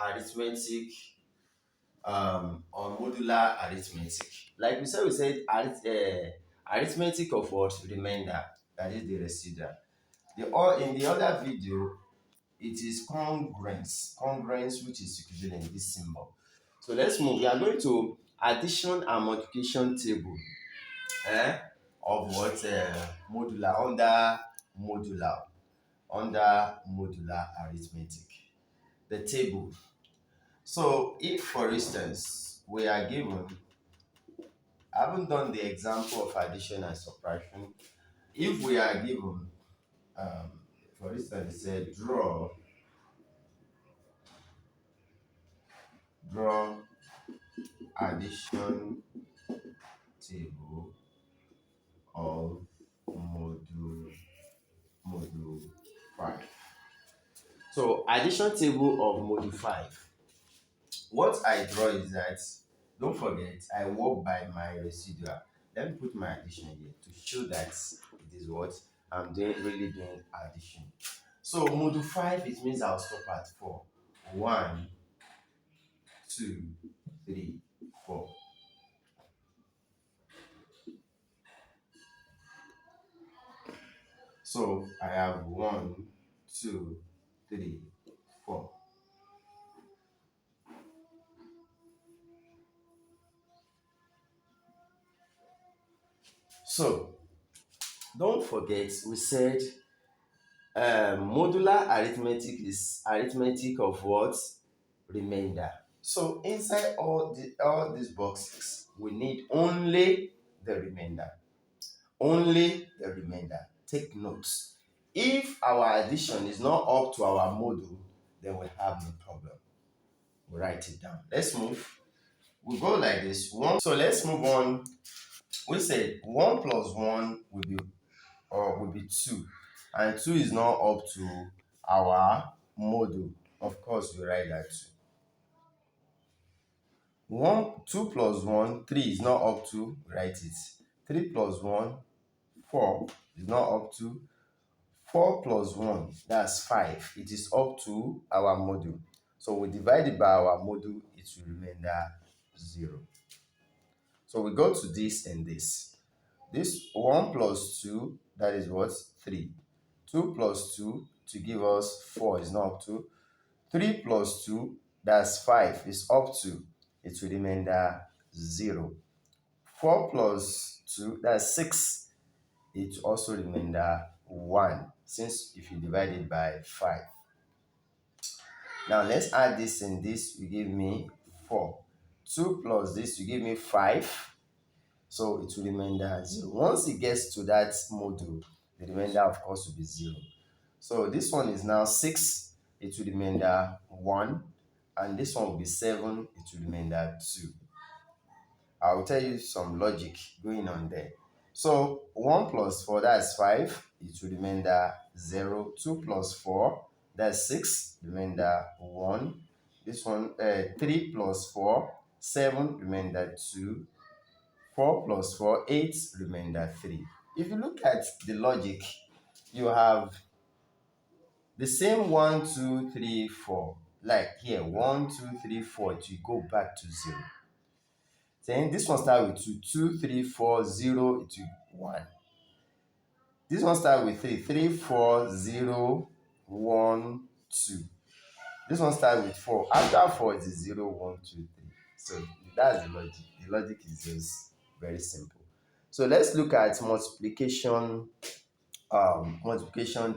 arithmetic on modular arithmetic. Like we said arithmetic of what? Remainder, that is the residual. In the other video, it is congruence. Congruence, which is equivalent, this symbol. So let's move. We are going to addition and multiplication table of what? Modular, under modular arithmetic. The table. So if, for instance, we are given, I haven't done the example of addition and subtraction. If we are given, for instance, it said draw addition table of module 5. So addition table of module 5. What I draw is that, don't forget, I work by my residual. Let me put my addition here to show that it is what I'm really doing addition. So module 5, it means I'll stop at 4. 1, 2, 3, 4. So I have 1, 2, 3, 4. So don't forget, we said modular arithmetic is arithmetic of what? Remainder. So inside all these boxes, we need only the remainder. Only the remainder. Take notes. If our addition is not up to our module, then we have no problem. We write it down. Let's move. We go like this. So let's move on. We said 1 plus 1 will be 2. And 2 is not up to our module. Of course, we write that 2. 2 plus 1, 3 is not up to, write it. 3 plus 1, 4 is not up to. 4 plus 1, that's 5. It is up to our module. So we divide it by our module, it will remain 0. So we go to this and this. This 1 plus 2, that is what? 3. 2 plus 2 to give us 4 is not up to. 3 plus 2, that's 5, is up to. It will remain 0. 4 plus 2, that's 6. It also remain 1, since if you divide it by 5. Now let's add this and this will give me 4. 2 plus this will give me 5. So it will remain 0. Once it gets to that module, the remainder of course will be 0. So this one is now 6. It will remain 1. And this one will be 7. It will remain 2. I will tell you some logic going on there. So 1 plus 4, that's 5. It will remain 0. 2 plus 4, that's 6. Remainder 1. This one, 3 plus 4, 7. Remainder 2. 4 plus 4, 8. Remainder 3. If you look at the logic, you have the same 1, 2, 3, 4. Like here, 1, 2, 3, 4. It will go back to 0. Then this one start with 2, 2, 3, 4, 0, it will 1. This one start with 3, 3, 4, 0, 1, 2. This one start with 4. After 4 it is 0, 1, 2, 3. So that's the logic. The logic is just very simple. So let's look at multiplication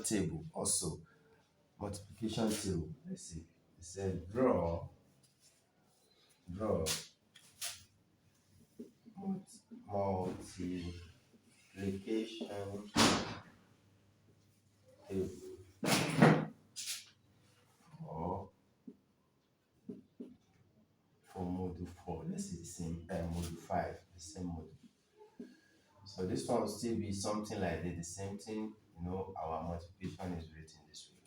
table also. Multiplication table. Let's see. It said draw multiplication table for module 4. Let's see the same module 5, the same module. So this one will still be something like that, the same thing. Our multiplication is written this way.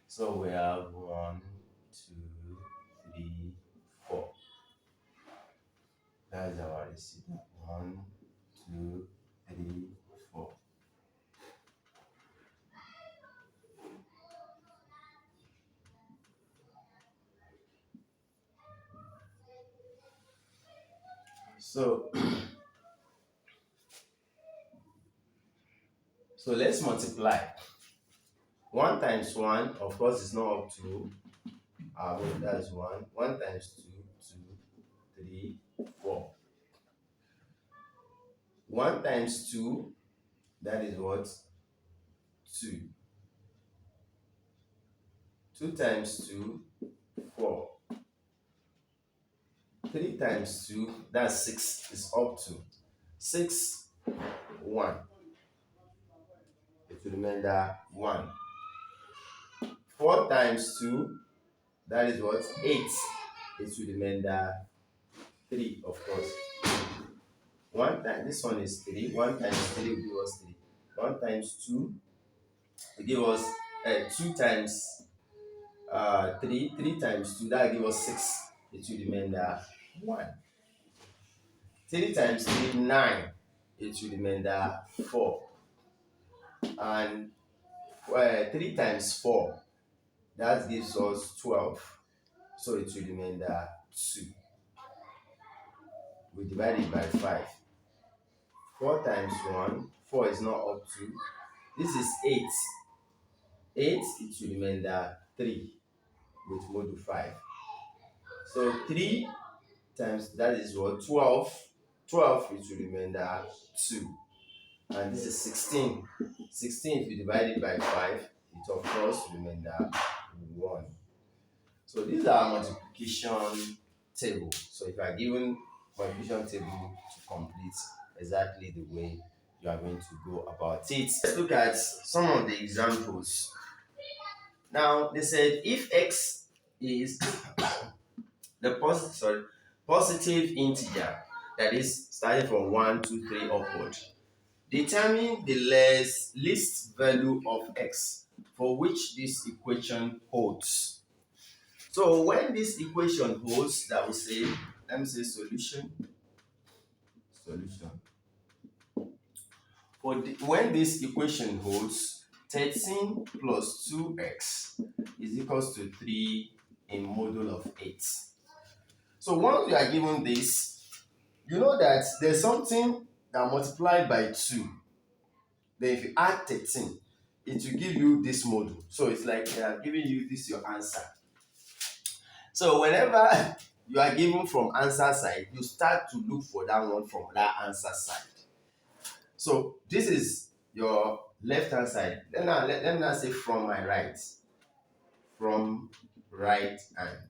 So we have 1, 2, 3, 4. That's our reciprocal. 1, 2, 3, 4. So, so let's multiply. 1 times 1, of course, is not up to that's 1. 1 times 2, 2, 3, 4. 1 times 2, that is what? 2. 2 times 2, 4. 3 times 2, that's 6, is up to 6, 1. It will remainder 1. 4 times 2, that is what? 8. It will remainder 3, of course. 1 time, this one is 3. 1 times 3 will give us 3. 1 times 2 will give us 2 times 3. 3 times 2, that will give us 6. It will remainder 1. 3 times 3, 9. It will remainder 4. And 3 times 4, that gives us 12. So it will remainder 2. We divide it by 5. 4 times 1, 4 is not up to. This is 8. 8, it will remainder 3 with module 5. So 3 times, that is what? 12. 12, it will remainder 2. And this is 16. 16, if you divide it by 5, it of course will remainder 1. So these are multiplication table. So if you are given multiplication table to complete exactly the way you are going to go about it. Let's look at some of the examples. Now they said if x is the positive integer, that is starting from 1, 2, 3 upward, determine the least value of x for which this equation holds. So when this equation holds, that will say, let me say solution. When this equation holds, 13 plus 2x is equals to 3 in module of 8. So once you are given this, you know that there's something that multiplied by 2. Then if you add 13, it will give you this module. So it's like they are giving you this your answer. So whenever you are given from answer side, you start to look for that one from that answer side. So this is your left hand side. Let me now say from my right. From right hand.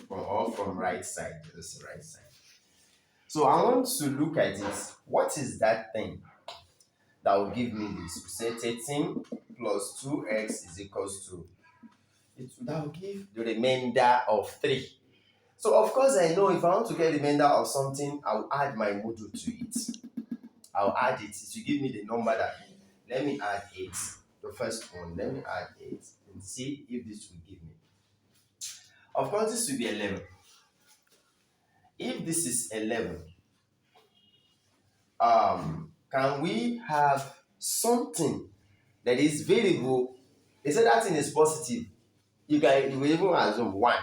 From right side. This is right side. So I want to look at it. What is that thing that will give me this? We say 13 plus 2x is equals to, that will give the remainder of 3. So of course I know if I want to get the remainder of something, I'll add my module to it. I'll add it. It will give me the number that, let me add 8. The first one, let me add 8 and see if this will give me. Of course this will be 11. If this is 11, can we have something that is variable? They say that thing is positive. You will even assume 1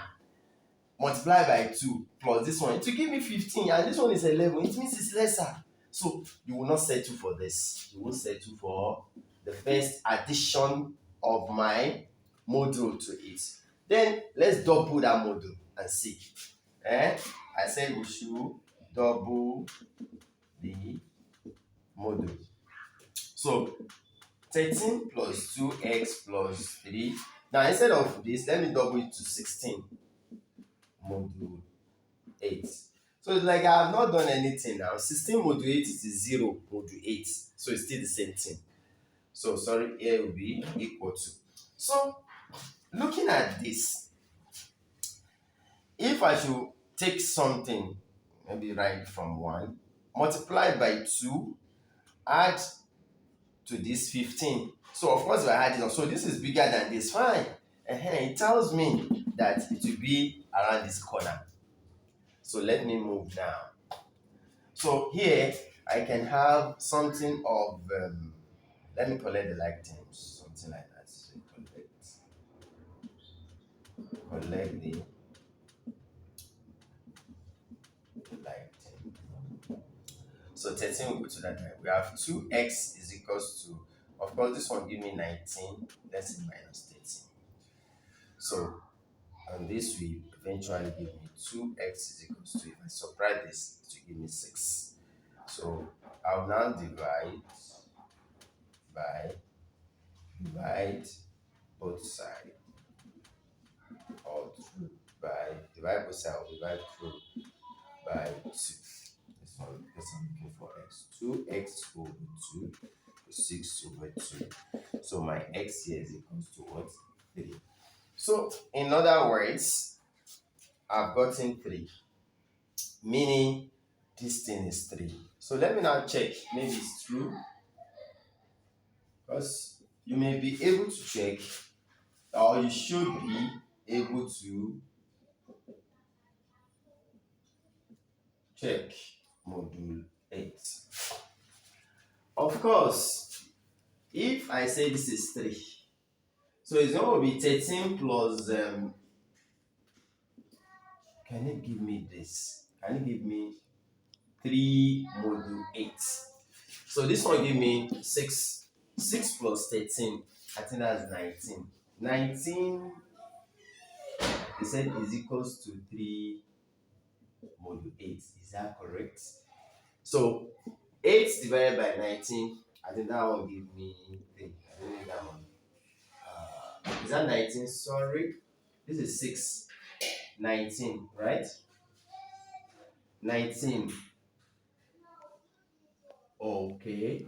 multiply by 2 plus this one. It will give me 15, and this one is 11. It means it's lesser. So you will not settle for this. You will settle for the first addition of my module to it. Then let's double that module and see. I said we should double the module. So 13 plus 2x plus 3. Now instead of this, let me double it to 16 module 8. So it's like I have not done anything now. 16 module 8 is 0 module 8. So it's still the same thing. So sorry, here will be equal to. So looking at this, if I should take something, maybe right from 1, multiply by 2, add to this 15. So of course if I add this on, so this is bigger than this, fine. It tells me that it will be around this corner. So let me move now. So here I can have something of, let me collect the like terms, something like that. So collect the like term. 13 will go to that side. We have 2x is equals to, of course, this one give me 19. Let's say minus 13. So, and this will eventually give me 2x is equals to, if I subtract this, it will give me 6. So, I'll now by divide both sides, or through by divide both sides, or divide through by 2. This one, because I'm looking for x. 2x over 2 is 6 over 2. So my x here is equals to what? 3. So in other words, I've gotten 3, meaning this thing is 3. So let me now check. Maybe it's true, because you may be able to check, or you should be able to check module 8. Of course, if I say this is 3, so it's going to be 13 plus, can it give me this? Can it give me 3 module 8? So this one give me 6. 6 plus 13, I think that's 19. 19, they said, is equals to 3 module 8. Is that correct? So 8 divided by 19, I think that one give me 3. I don't need that one. Is that 19? Sorry. This is 6. 19, right? 19. Okay.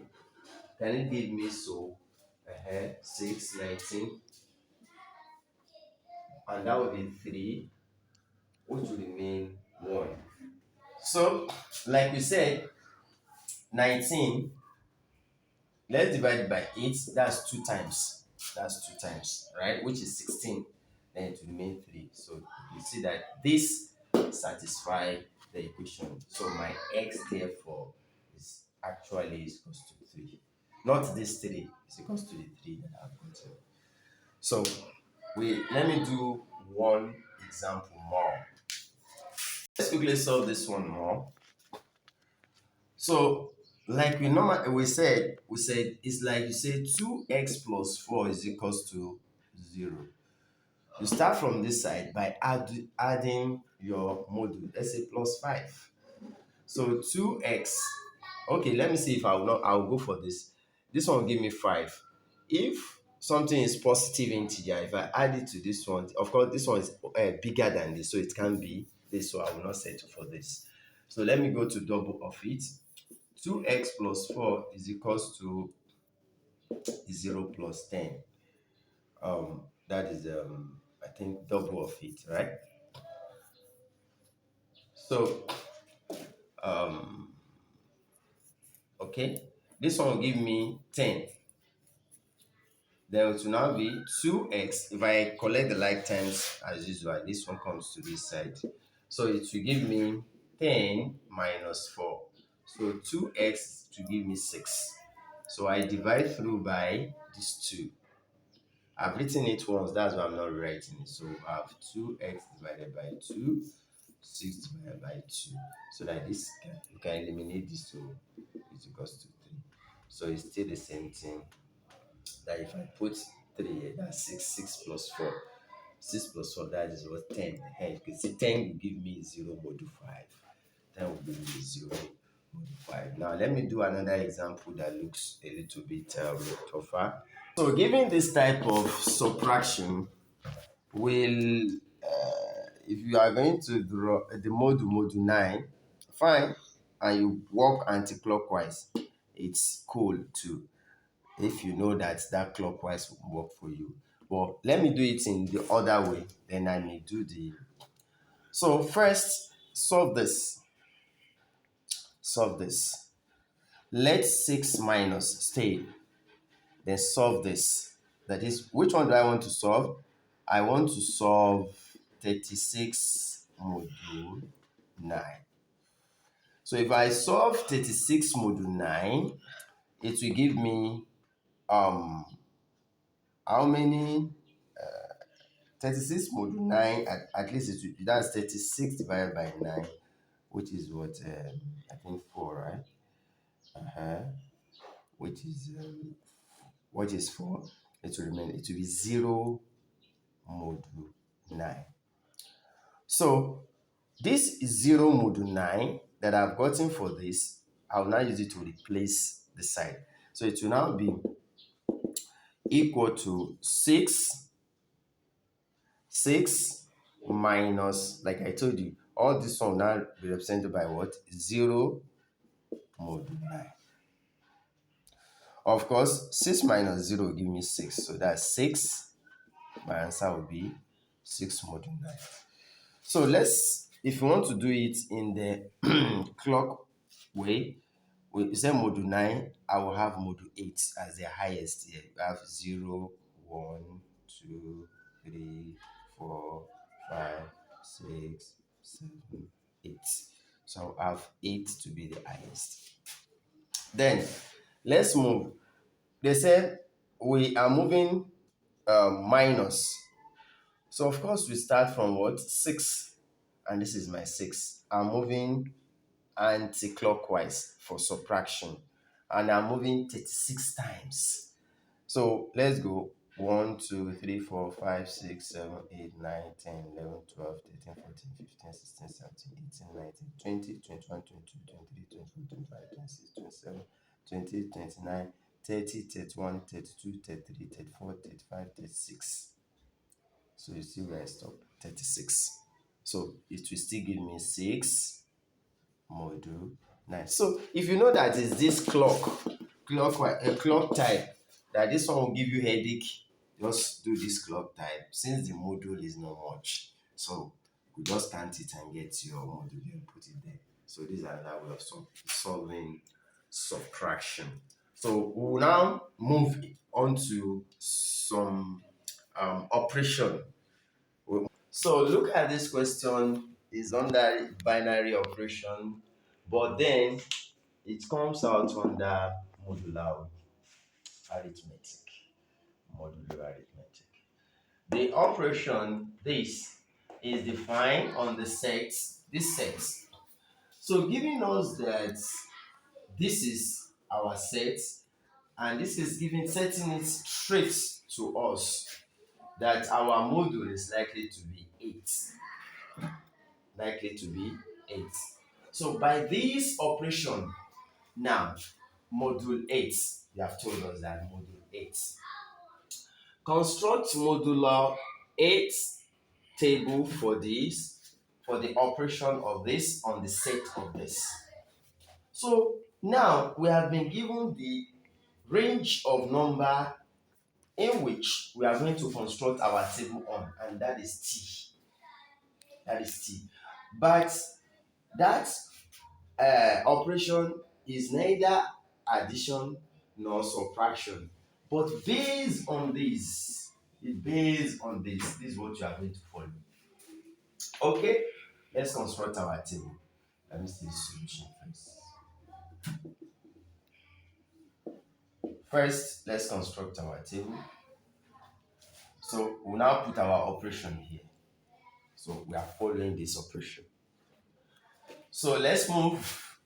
Can it give me so? 6, 19. And that would be 3, which will remain 1. So, like we said, 19, let's divide it by 8. That's 2 times. That's 2 times, right? Which is 16. Then it will remain 3. So, you see that this satisfies the equation. So, my x, therefore, is actually equals to 3. Not this 3. It's equals to the 3 that I've gotten. So, let me do one example more. Let's quickly solve this one more. So, like we said it's like you say 2x plus 4 is equals to 0. You start from this side by adding your module. Let's say plus 5. So 2x. Okay, let me see if I'll go for this. This one will give me 5. If something is positive integer, if I add it to this one, of course this one is bigger than this, so it can be this, so I will not settle for this. So let me go to double of it. 2x plus 4 is equals to 0 plus 10. That is I think double of it, right? So okay, this one will give me 10. Then it will now be 2x. If I collect the like terms as usual, this one comes to this side. So it will give me 10 minus 4. So 2x to give me 6. So I divide through by these 2. I've written it once, that's why I'm not rewriting it. So I have 2x divided by 2, 6 divided by 2. So that you can eliminate this, so it equals to 3. So it's still the same thing. That if I put 3 here, that's 6. 6 plus 4. 6 plus 4, that is what? 10. And you can see 10 will give me 0 module 5. 10 will give me 0 module 5. Now let me do another example that looks a little bit tougher. So given this type of subtraction, if you are going to draw the module 9, fine, and you walk anti-clockwise, it's cool too, if you know that clockwise will work for you. But let me do it in the other way, then I may do the... So first, solve this. Let 6 minus stay. Then solve this. That is, which one do I want to solve? I want to solve 36 module 9. So if I solve 36 module 9, it will give me how many? 36 module 9, at least that's 36 divided by 9, which is what, I think 4, right? uh-huh, which is what is 4, it will remain, it will be 0 modulo 9. So this 0 modulo 9 that I've gotten for this, I'll now use it to replace the side. So it will now be equal to 6 minus, like I told you, all this one will now be represented by what? 0 modulo 9. Of course, 6 minus 0 will give me 6. So that's 6. My answer will be 6 modulo 9. So let's, if you want to do it in the clock way, we say modulo 9, I will have modulo 8 as the highest here. We have 0, 1, 2, 3, 4, 5, 6, 7, 8. So I have 8 to be the highest. Then let's move. They said we are moving minus. So of course we start from what? 6. And this is my 6. I'm moving anti-clockwise for subtraction. And I'm moving 36 times. So let's go. 1, 2, 3, 4, 5, 6, 7, 8, 9, 10, 11, 12, 13, 14, 15, 16, 17, 18, 19, 20, 21, 22, 23, 24, 25, 26, 27, 28, 29, 30, 31, 32, 33, 34, 35, 36. So you see where I stop? 36. So it will still give me 6 modulo 9. So if you know that it's this clock type, that this one will give you headache, just do this clock type. Since the module is not much, so you just count it and get your module and put it there. So this is another way of solving subtraction. So we will now move on to some operation. So look at this question. Is under binary operation, but then it comes out under modular arithmetic. Modular arithmetic. The operation, this is defined on the set, this set. So giving us that this is our set, and this is setting it straight to us that our module is likely to be 8. Likely to be 8. So by this operation, now module 8, they have told us that module 8. Construct modular 8 table for this, for the operation of this on the set of this. So now we have been given the range of number in which we are going to construct our table on, and that is t. That is t. But that operation is neither addition nor subtraction, but based on this, this is what you are going to follow. Okay, let's construct our table. Let me see the solution first. First, let's construct our table. So we'll now put our operation here. So we are following this operation. So let's move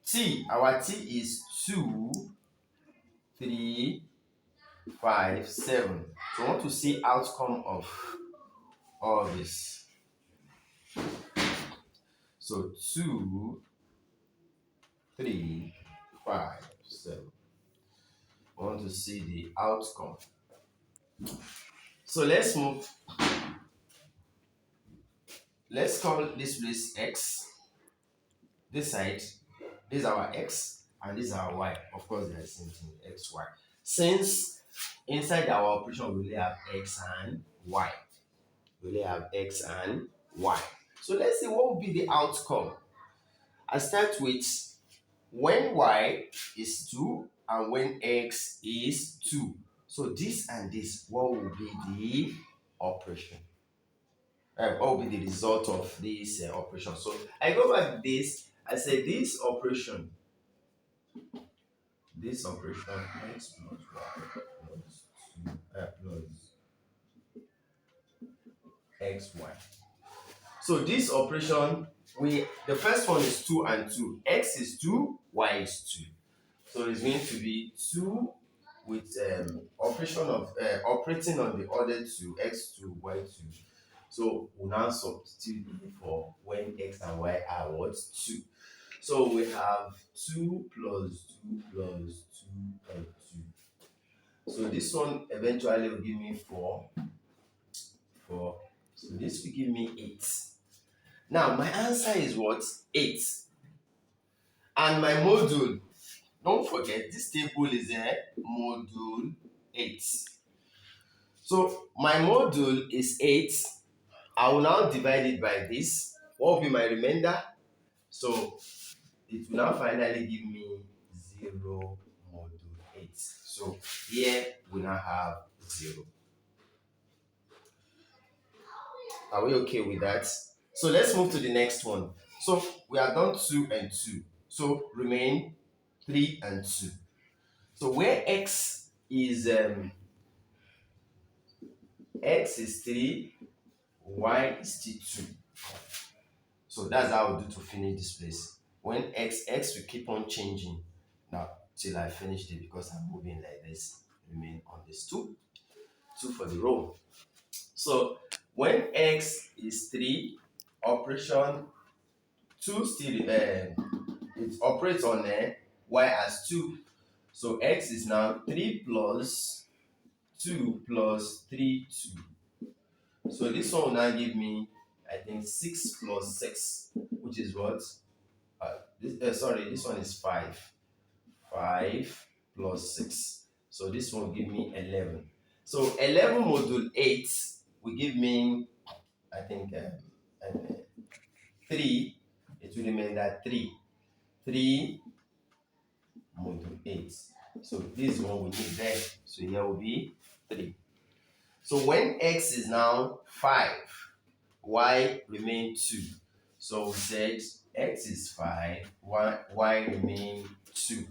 t. Our t is 2, 3, 5, 7. So I want to see outcome of all this. So 2, 3, 5, 7. I want to see the outcome. So let's move. Let's call this place x. This side, this is our x, and this is our y. Of course, they are the same thing, x, y. Since inside our operation we only have x and y. We only have x and y. So let's see what will be the outcome. I start with when y is 2 and when x is 2. So this and this, what will be the operation? What will be the result of this operation? So I go back to this. I say this operation x plus y plus xy. So this operation, the first one is 2 and 2. X is 2, y is 2. So it's going to be 2 with operating on the other 2, x2, y2. So we'll now substitute for when x and y are what? 2. So we have 2 plus 2 plus 2 and 2. So this one eventually will give me 4. 4. So this will give me 8. Now my answer is what? 8. And my module, don't forget, this table is a module 8. So my module is 8. I will now divide it by this. What will be my remainder? So it will now finally give me 0 module 8. So here we now have 0. Are we okay with that? So let's move to the next one. So we have done 2 and 2. So remain 3 and 2. So where x is 3, y is still 2. So that's how I'll do to finish this place. When x will keep on changing now till I finish it, because I'm moving like this. Remain on this 2 for the row. So when x is 3, operation 2 still it operates on y as 2. So x is now 3 plus 2 plus 3, 2. So this one will now give me, I think, 6 plus 6, which is what? This one is 5. 5 plus 6. So this one will give me 11. So 11 module 8 will give me, I think, 3. It will remain that 3. 3 module 8. So this one we need there. So here will be 3. So when x is now 5, y remain 2. So we said x is 5, y remain 2.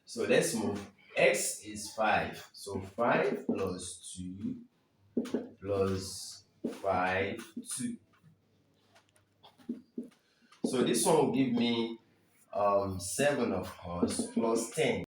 So let's move. X is 5. So 5 plus 2 plus 5, 2. So this one will give me 7, of course, plus 10.